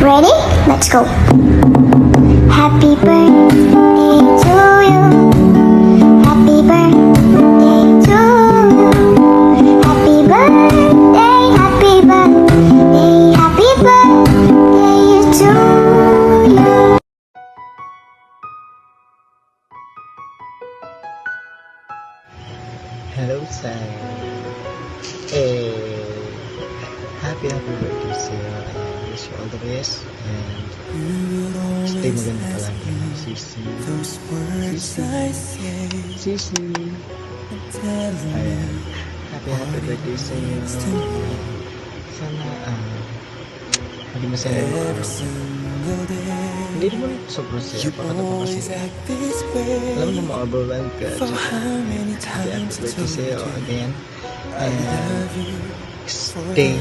Ready? Let's go. Happy birthday to you. Happy birthday to you. Happy birthday, happy birthday, happy birthday to you. Hello, Sai. Hey, happy birthday sa'yo. I wish you all the best. And stay maganda palagi. Sisi. Sisi. Ayan. Happy birthday sa'yo. Sana, hindi masaya mo araw. Hindi naman sobrang saya. Baka naman kasi alam mo ma-overwhelmed ka. Happy birthday sa'yo again. And stay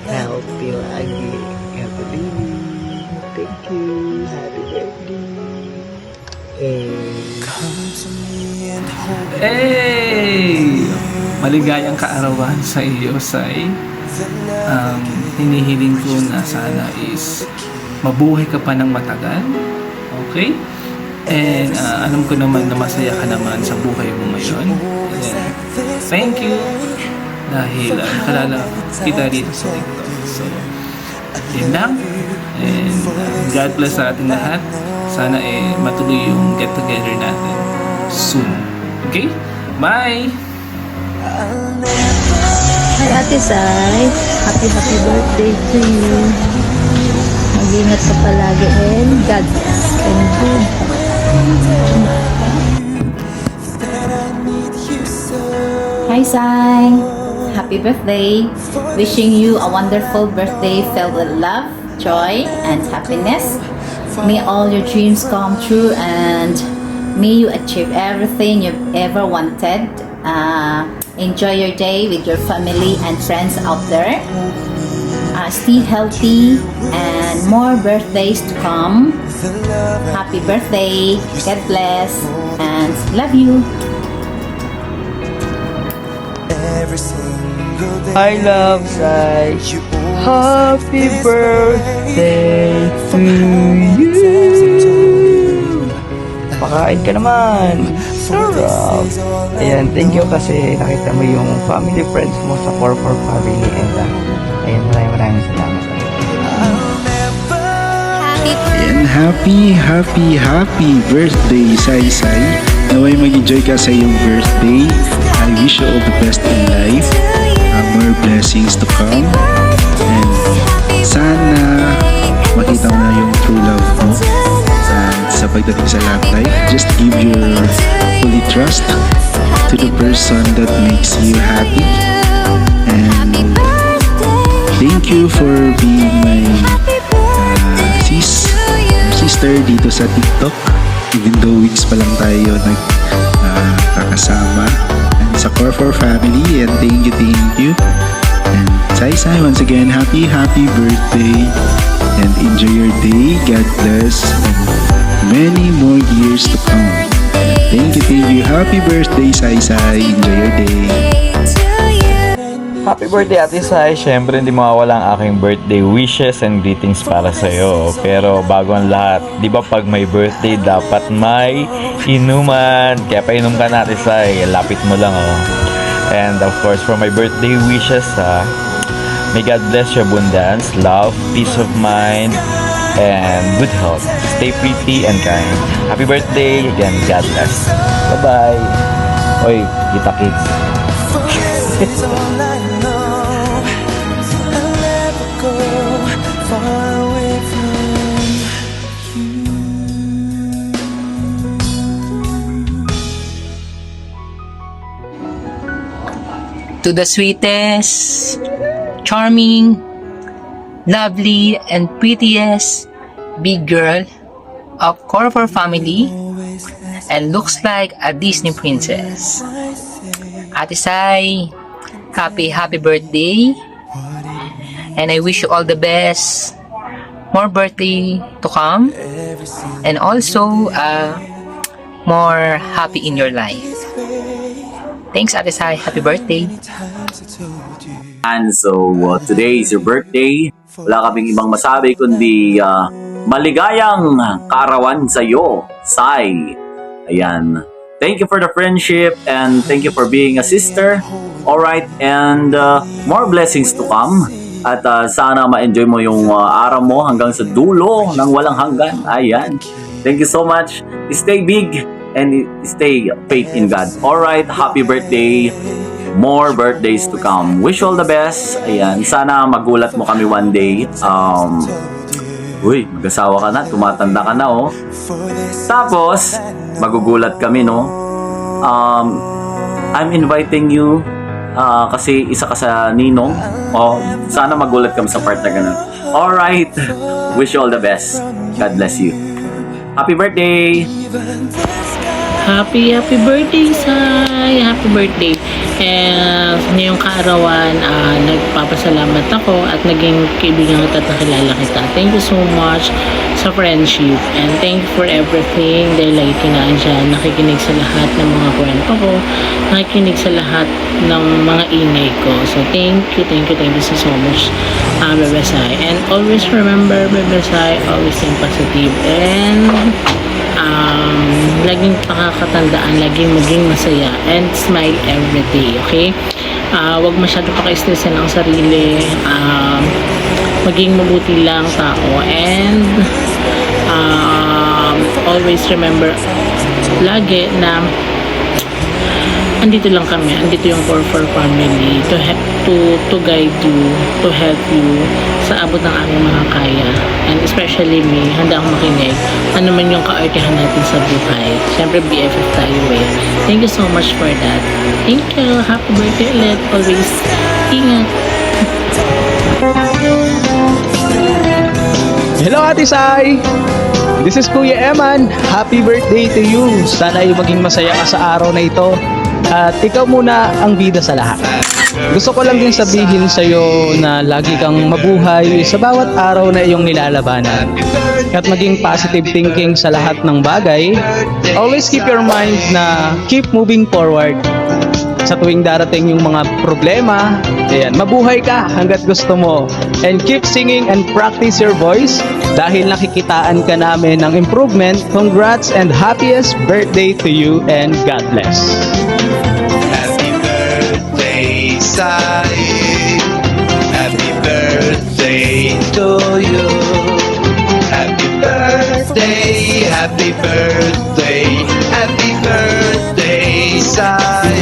healthy lagi. Happy baby. Thank you. Happy birthday. Hey! Maligayang kaarawan sa iyo, Sai. Hinihiling ko na sana is mabuhay ka pa ng matagal. Okay? And alam ko naman na masaya ka naman sa buhay mo ngayon. And thank you dahil nakalala kita dito sa TikTok. So, yun lang. And God bless sa ating lahat. Sana matuloy yung get together natin soon. Okay? Bye! Hi Ate Sai, happy birthday to you. Mag-ingat ka palagi and God bless and good. Hi Sai, happy birthday. Wishing you a wonderful birthday filled with love, joy, and happiness. May all your dreams come true and may you achieve everything you've ever wanted. Enjoy your day with your family and friends out there. Stay healthy and more birthdays to come. Happy birthday, God bless, and love you. I love Sai. Happy birthday to you. Pakain ka naman. Sarap. Ayan, thank you kasi nakita mo yung family friends mo sa 4-4 family. And ayan, maraming salamat. And happy birthday, Sai Sai. Naway mag-enjoy ka sa iyong birthday. I wish you all the best in life. More blessings to come. And sana makita mo na yung true love mo. And sa pagdating sa love life, just give your fully trust to the person that makes you happy. And thank you for being my sister dito sa TikTok. Even though weeks pa lang tayo nagkakasama. And sa Core4 family, and thank you. And Sai once again, happy birthday. And enjoy your day. God bless. And many more years to come. And thank you. Happy birthday, Sai. Enjoy your day. Happy birthday Ate Sai. Syempre hindi mawawala ang aking birthday wishes and greetings para sa iyo. Pero bago ang lahat, di ba pag may birthday dapat may inuman. Kaya painom ka na Ate Sai. Lapit mo lang oh. And of course for my birthday wishes may God bless your abundance, love, peace of mind, and good health. Stay pretty and kind. Happy birthday again. God bless. Bye-bye. Oy, kita kids. To the sweetest, charming, lovely, and prettiest big girl of Core4 family and looks like a Disney princess. Ate Sai, happy birthday, and I wish you all the best, more birthday to come, and also more happy in your life. Thanks Ate Sai, happy birthday. And so today is your birthday. Wala kaming ibang masabi kundi maligayang kaarawan sa iyo, Sai. Ayan. Thank you for the friendship and thank you for being a sister. Alright, and more blessings to come. At sana ma-enjoy mo yung araw mo hanggang sa dulo ng walang hanggan. Ayan. Thank you so much. Stay big and stay faith in God. Alright, happy birthday. More birthdays to come. Wish you all the best. Ayan. Sana magulat mo kami one day. Uy, mag-asawa ka na. Tumatanda ka na, oh. Tapos, magugulat kami, no? I'm inviting you kasi isa ka sa ninong. Sana magulat kami sa part na ganun. Alright. Wish you all the best. God bless you. Happy birthday! Happy birthday, Sai! Happy birthday! And ngayong kaarawan, nagpapasalamat ako at naging kaibigan kita at nakilala kita. Thank you so much sa friendship and thank you for everything dahil lagi ka naandyan, nakikinig sa lahat ng mga kwento ko, nakikinig sa lahat ng mga ingay ko. So thank you so much, Bebe Sai. And always remember, Bebe Sai, always think positive and laging pakakatandaan, laging maging masaya and smile every day, okay? Wag masyado paka-stressin ang sarili, maging mabuti lang tao and always remember lagi na andito lang kami, andito yung Core for Family to guide you, to help you sa abot ng aming mga kaya. And especially me, handa akong makinig ano man yung kaartihan natin sa buhay. Siyempre BFF tayo eh. Thank you so much for that. Thank you. Happy birthday ulit. Always ingat. Hello Ate Sai! This is Kuya Eman. Happy birthday to you. Sana ay maging masaya ka sa araw na ito. At ikaw muna ang bida sa lahat. Gusto ko lang din sabihin sa iyo na lagi kang mabuhay sa bawat araw na iyong nilalabanan. At maging positive thinking sa lahat ng bagay. Always keep your mind na keep moving forward. Sa tuwing darating yung mga problema, ayan, mabuhay ka hanggat gusto mo. And keep singing and practice your voice dahil nakikitaan ka namin ng improvement. Congrats and happiest birthday to you and God bless. Sai, happy birthday to you. Happy birthday, happy birthday, happy birthday, Sai.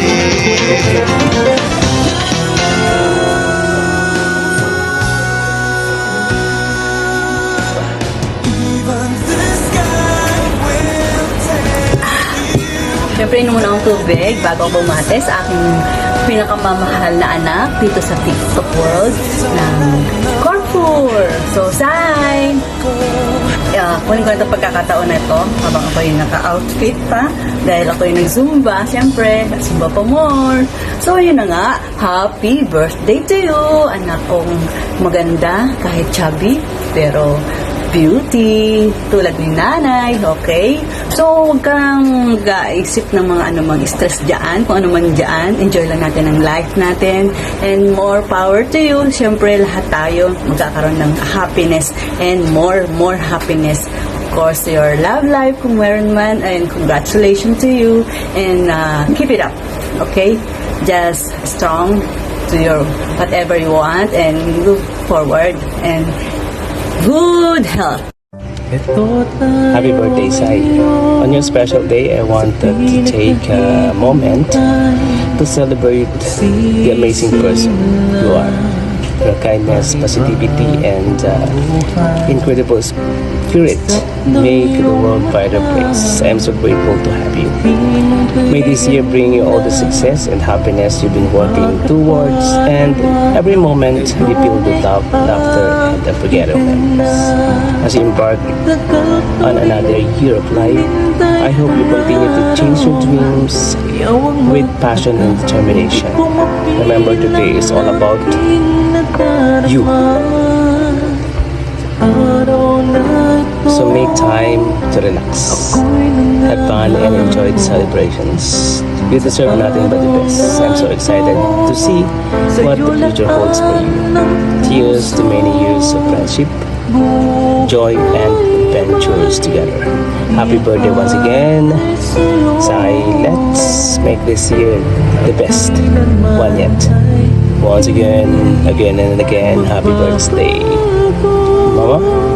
Siyempre, inom muna akong tubig bago ako bumate sa aking pinakamamahal na anak dito sa TikTok world ng Carrefour. So, Sai! Kunin ko na itong pagkakataon na ito habang ako yung naka-outfit pa dahil ako yung nag-zumba, siyempre, zumba pa more. So, yun na nga, happy birthday to you! Anak kong maganda, kahit chubby, pero beauty, tulad ni nanay, okay? So, huwag kang mag-isip ng mga anumang stress dyan, kung ano man dyan, enjoy lang natin ang life natin, and more power to you. Siyempre, lahat tayo magkakaroon ng happiness and more happiness. Of course, your love life, kung meron man, and congratulations to you, and keep it up, okay? Just strong to your whatever you want, and move forward, and good health. Happy birthday, Sai. On your special day, I wanted to take a moment to celebrate the amazing person you are. Your kindness, positivity, and incredible spirit make the world a brighter place. I am so grateful to have you. May this year bring you all the success and happiness you've been working towards, and every moment be filled with love, laughter, and unforgettable memories. As you embark on another year of life, I hope you continue to chase your dreams with passion and determination. Remember, today is all about you. So make time to relax. Have fun and enjoy the celebrations. You deserve nothing but the best. I'm so excited to see what the future holds for you. Here's to many years of friendship, joy, and adventures together. Happy birthday once again, Sai. Let's make this year the best one yet. Once again and again, happy birthday, Mama.